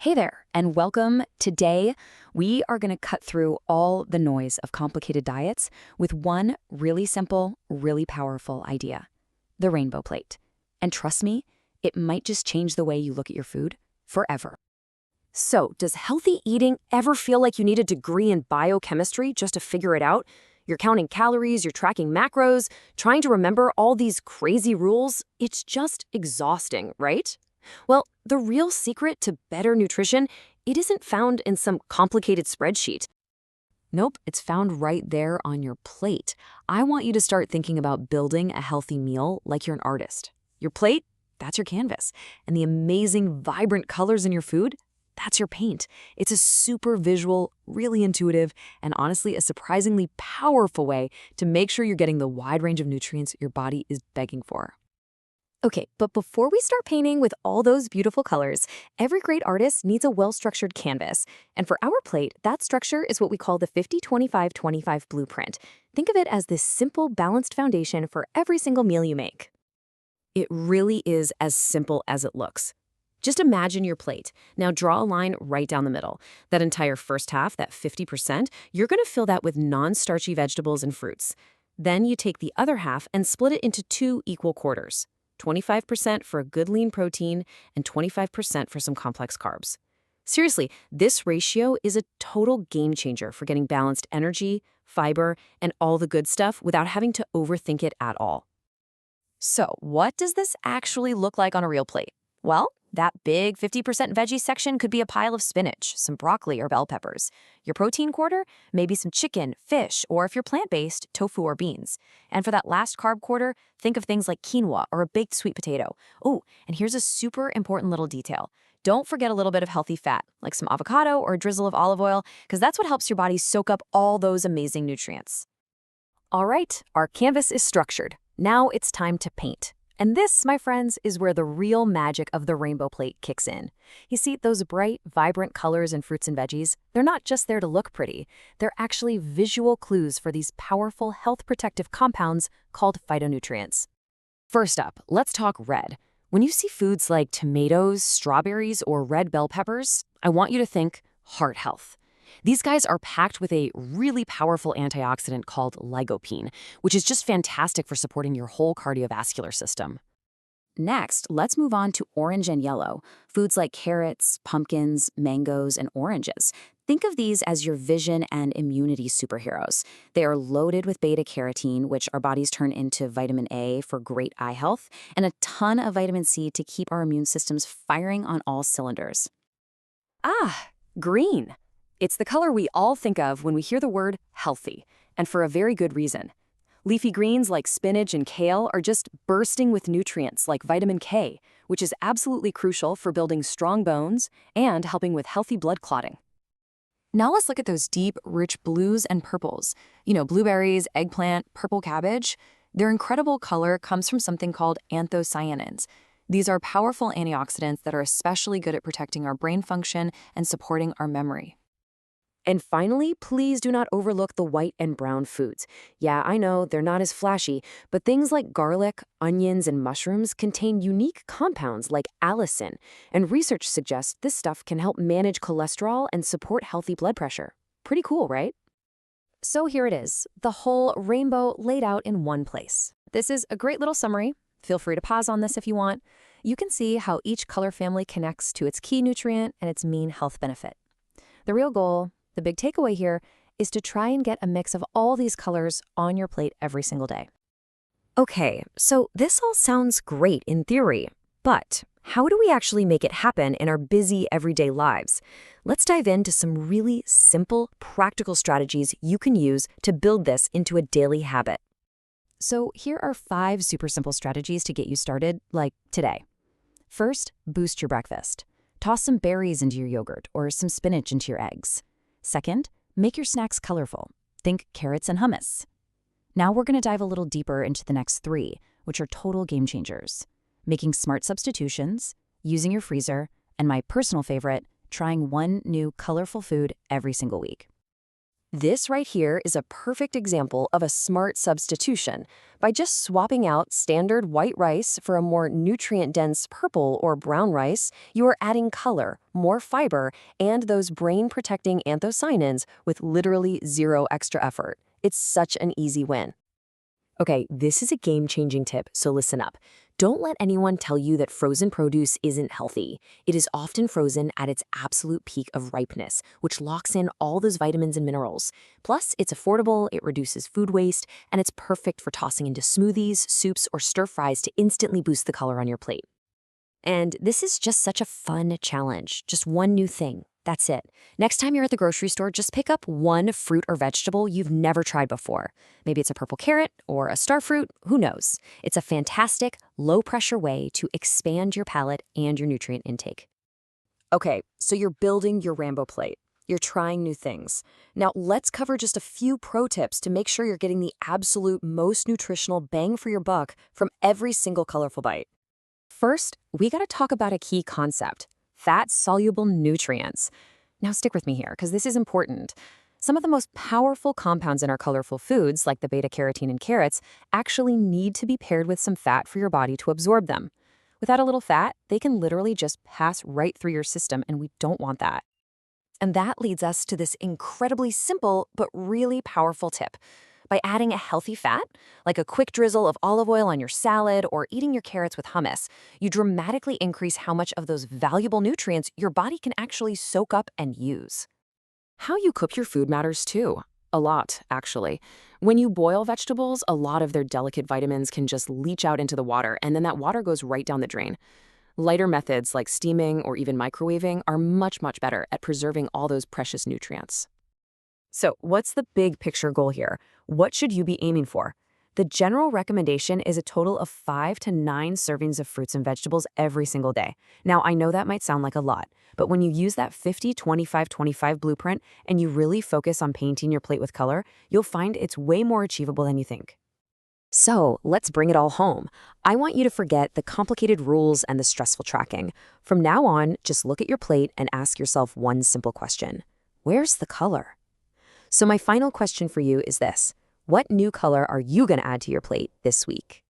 Hey there, and welcome. Today, we are going to cut through all the noise of complicated diets with one really simple, really powerful idea: the rainbow plate. And trust me, it might just change the way you look at your food forever. So, does healthy eating ever feel like you need a degree in biochemistry just to figure it out? You're counting calories, you're tracking macros, trying to remember all these crazy rules. It's just exhausting, right? Well, the real secret to better nutrition, it isn't found in some complicated spreadsheet. Nope, it's found right there on your plate. I want you to start thinking about building a healthy meal like you're an artist. Your plate, that's your canvas. And the amazing, vibrant colors in your food, that's your paint. It's a super visual, really intuitive, and honestly, a surprisingly powerful way to make sure you're getting the wide range of nutrients your body is begging for. Okay, but before we start painting with all those beautiful colors, every great artist needs a well-structured canvas. And for our plate, that structure is what we call the 50-25-25 blueprint. Think of it as this simple, balanced foundation for every single meal you make. It really is as simple as it looks. Just imagine your plate. Now draw a line right down the middle. That entire first half, that 50%, you're going to fill that with non-starchy vegetables and fruits. Then you take the other half and split it into two equal quarters. 25% for a good lean protein and 25% for some complex carbs. Seriously, this ratio is a total game changer for getting balanced energy, fiber, and all the good stuff without having to overthink it at all. So, what does this actually look like on a real plate? Well, that big 50% veggie section could be a pile of spinach, some broccoli or bell peppers. Your protein quarter, maybe some chicken, fish, or if you're plant-based, tofu or beans. And for that last carb quarter, think of things like quinoa or a baked sweet potato. Oh, and here's a super important little detail. Don't forget a little bit of healthy fat, like some avocado or a drizzle of olive oil, because that's what helps your body soak up all those amazing nutrients. All right, our canvas is structured. Now it's time to paint. And this, my friends, is where the real magic of the rainbow plate kicks in. You see, those bright, vibrant colors in fruits and veggies, they're not just there to look pretty. They're actually visual clues for these powerful health protective compounds called phytonutrients. First up, let's talk red. When you see foods like tomatoes, strawberries, or red bell peppers, I want you to think heart health. These guys are packed with a really powerful antioxidant called lycopene, which is just fantastic for supporting your whole cardiovascular system. Next, let's move on to orange and yellow, foods like carrots, pumpkins, mangoes, and oranges. Think of these as your vision and immunity superheroes. They are loaded with beta-carotene, which our bodies turn into vitamin A for great eye health, and a ton of vitamin C to keep our immune systems firing on all cylinders. Ah, green. It's the color we all think of when we hear the word healthy, and for a very good reason. Leafy greens like spinach and kale are just bursting with nutrients like vitamin K, which is absolutely crucial for building strong bones and helping with healthy blood clotting. Now let's look at those deep, rich blues and purples. Blueberries, eggplant, purple cabbage. Their incredible color comes from something called anthocyanins. These are powerful antioxidants that are especially good at protecting our brain function and supporting our memory. And finally, please do not overlook the white and brown foods. Yeah, I know, they're not as flashy, but things like garlic, onions, and mushrooms contain unique compounds like allicin, and research suggests this stuff can help manage cholesterol and support healthy blood pressure. Pretty cool, right? So here it is, the whole rainbow laid out in one place. This is a great little summary. Feel free to pause on this if you want. You can see how each color family connects to its key nutrient and its mean health benefit. The real goal, the big takeaway here, is to try and get a mix of all these colors on your plate every single day. Okay, so this all sounds great in theory, but how do we actually make it happen in our busy everyday lives? Let's dive into some really simple, practical strategies you can use to build this into a daily habit. So here are 5 super simple strategies to get you started, like today. First, boost your breakfast. Toss some berries into your yogurt or some spinach into your eggs. Second, make your snacks colorful. Think carrots and hummus. Now we're going to dive a little deeper into the next 3, which are total game changers. Making smart substitutions, using your freezer, and my personal favorite, trying one new colorful food every single week. This right here is a perfect example of a smart substitution. By just swapping out standard white rice for a more nutrient-dense purple or brown rice, you are adding color, more fiber, and those brain-protecting anthocyanins with literally zero extra effort. It's such an easy win. Okay, this is a game-changing tip, so listen up. Don't let anyone tell you that frozen produce isn't healthy. It is often frozen at its absolute peak of ripeness, which locks in all those vitamins and minerals. Plus, it's affordable, it reduces food waste, and it's perfect for tossing into smoothies, soups, or stir-fries to instantly boost the color on your plate. And this is just such a fun challenge. Just one new thing. That's it. Next time you're at the grocery store, just pick up one fruit or vegetable you've never tried before. Maybe it's a purple carrot or a star fruit, who knows? It's a fantastic, low-pressure way to expand your palate and your nutrient intake. Okay, so you're building your Rambo plate. You're trying new things. Now let's cover just a few pro tips to make sure you're getting the absolute most nutritional bang for your buck from every single colorful bite. First, we gotta talk about a key concept: fat-soluble nutrients. Now stick with me here, because this is important. Some of the most powerful compounds in our colorful foods, like the beta-carotene in carrots, actually need to be paired with some fat for your body to absorb them. Without a little fat, they can literally just pass right through your system, and we don't want that. And that leads us to this incredibly simple but really powerful tip. By adding a healthy fat, like a quick drizzle of olive oil on your salad or eating your carrots with hummus, you dramatically increase how much of those valuable nutrients your body can actually soak up and use. How you cook your food matters too. A lot, actually. When you boil vegetables, a lot of their delicate vitamins can just leach out into the water, and then that water goes right down the drain. Lighter methods like steaming or even microwaving are much, much better at preserving all those precious nutrients. So, what's the big picture goal here? What should you be aiming for? The general recommendation is a total of 5 to 9 servings of fruits and vegetables every single day. Now, I know that might sound like a lot, but when you use that 50-25-25 blueprint and you really focus on painting your plate with color, you'll find it's way more achievable than you think. So, let's bring it all home. I want you to forget the complicated rules and the stressful tracking. From now on, just look at your plate and ask yourself one simple question: where's the color? So my final question for you is this: what new color are you going to add to your plate this week?